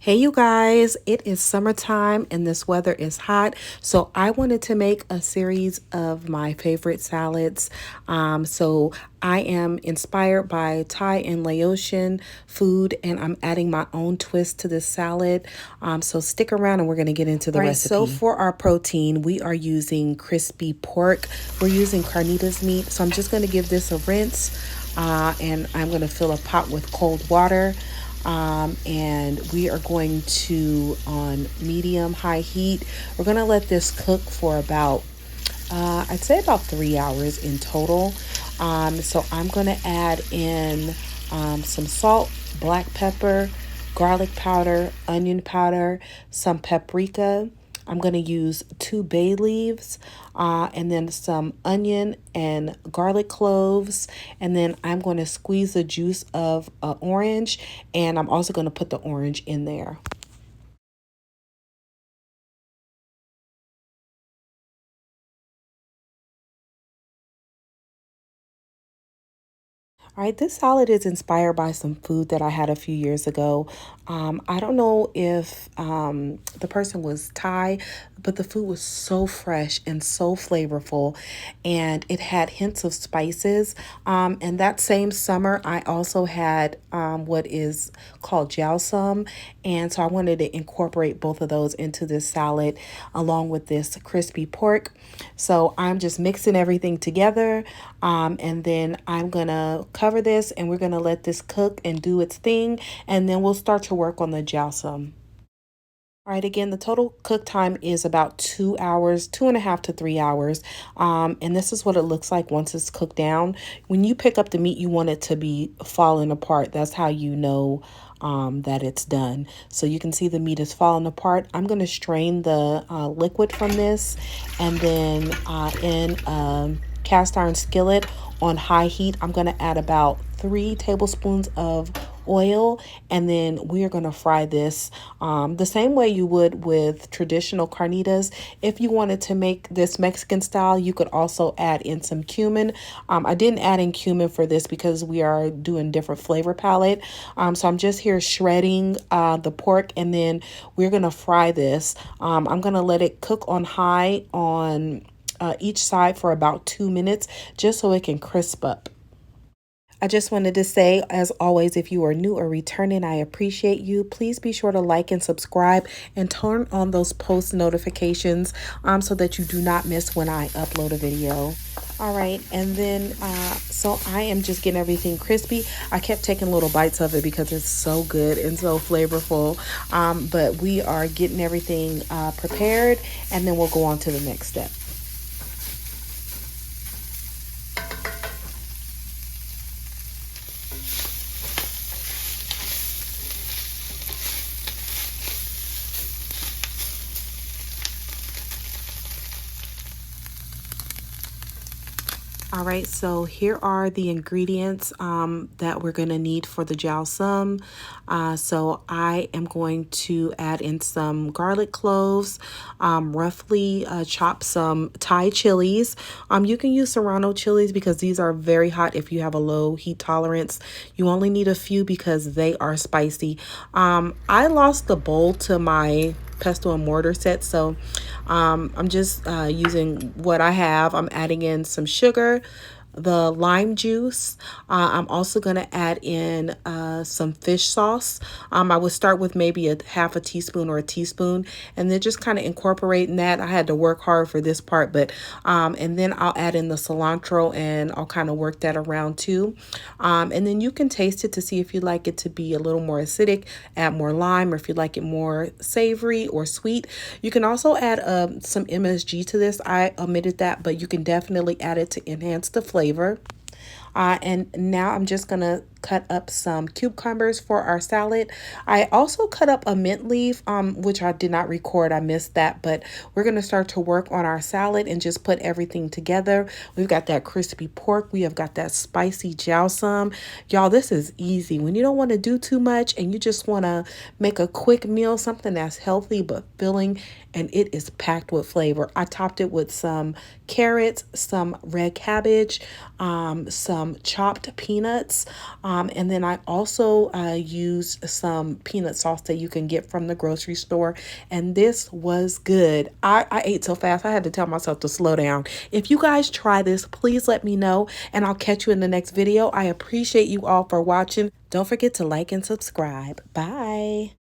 Hey you guys, it is summertime and this weather is hot, so I wanted to make a series of my favorite salads. So I am inspired by Thai and Laotian food, and I'm adding my own twist to this salad. So stick around and we're going to get into the recipe. So for our protein, we are using crispy pork. We're using Carnitas meat, so I'm just going to give this a rinse, and I'm going to fill a pot with cold water. And we are going to, on medium high heat, we're going to let this cook for about I'd say about 3 hours in total. So I'm going to add in some salt, black pepper, garlic powder, onion powder, some paprika. I'm going to use 2 bay leaves, and then some onion and garlic cloves. And then I'm going to squeeze the juice of an orange, and I'm also going to put the orange in there. All right, this salad is inspired by some food that I had a few years ago. I don't know if the person was Thai, but the food was so fresh and so flavorful, and it had hints of spices. And that same summer, I also had what is called Jeow, and so I wanted to incorporate both of those into this salad along with this crispy pork. So I'm just mixing everything together, and then I'm gonna cover this and we're gonna let this cook and do its thing, and then we'll start to work on the Jeow. All right, again, the total cook time is about 2 hours, 2.5 to 3 hours. And this is what it looks like once it's cooked down. When you pick up the meat, you want it to be falling apart. That's how you know that it's done. So you can see the meat is falling apart. I'm going to strain the liquid from this, and then in cast iron skillet on high heat, I'm going to add about 3 tablespoons of oil, and then we are going to fry this the same way you would with traditional carnitas. If you wanted to make this Mexican style, you could also add in some cumin. I didn't add in cumin for this because we are doing different flavor palette. So I'm just here shredding the pork, and then we're going to fry this. I'm going to let it cook on high on each side for about 2 minutes, just so it can crisp up. I just wanted to say, as always, if you are new or returning, I appreciate you. Please be sure to like and subscribe and turn on those post notifications so that you do not miss when I upload a video. All right, and then so I am just getting everything crispy. I kept taking little bites of it because it's so good and so flavorful. But we are getting everything prepared, and then we'll go on to the next step. All right, so here are the ingredients that we're going to need for the Jeow. So I am going to add in some garlic cloves, roughly chop some Thai chilies. You can use serrano chilies because these are very hot if you have a low heat tolerance. You only need a few because they are spicy. I lost the bowl to my pestle and mortar set, so I'm just using what I have. I'm adding in some sugar, the lime juice. I'm also going to add in some fish sauce. I would start with maybe a half a teaspoon or a teaspoon, and then just kind of incorporating that. I had to work hard for this part, but and then I'll add in the cilantro, and I'll kind of work that around too. And then you can taste it to see if you like it to be a little more acidic, add more lime, or if you like it more savory or sweet. You can also add some MSG to this. I omitted that, but you can definitely add it to enhance the flavor. And now I'm just going to cut up some cucumbers for our salad. I also cut up a mint leaf, which I did not record. I missed that, but we're going to start to work on our salad and just put everything together. We've got that crispy pork. We have got that spicy Jeow. Y'all, this is easy. When you don't want to do too much and you just want to make a quick meal, something that's healthy but filling, and it is packed with flavor. I topped it with some carrots, some red cabbage, some some chopped peanuts. And then I also used some peanut sauce that you can get from the grocery store. And this was good. I ate so fast, I had to tell myself to slow down. If you guys try this, please let me know, and I'll catch you in the next video. I appreciate you all for watching. Don't forget to like and subscribe. Bye.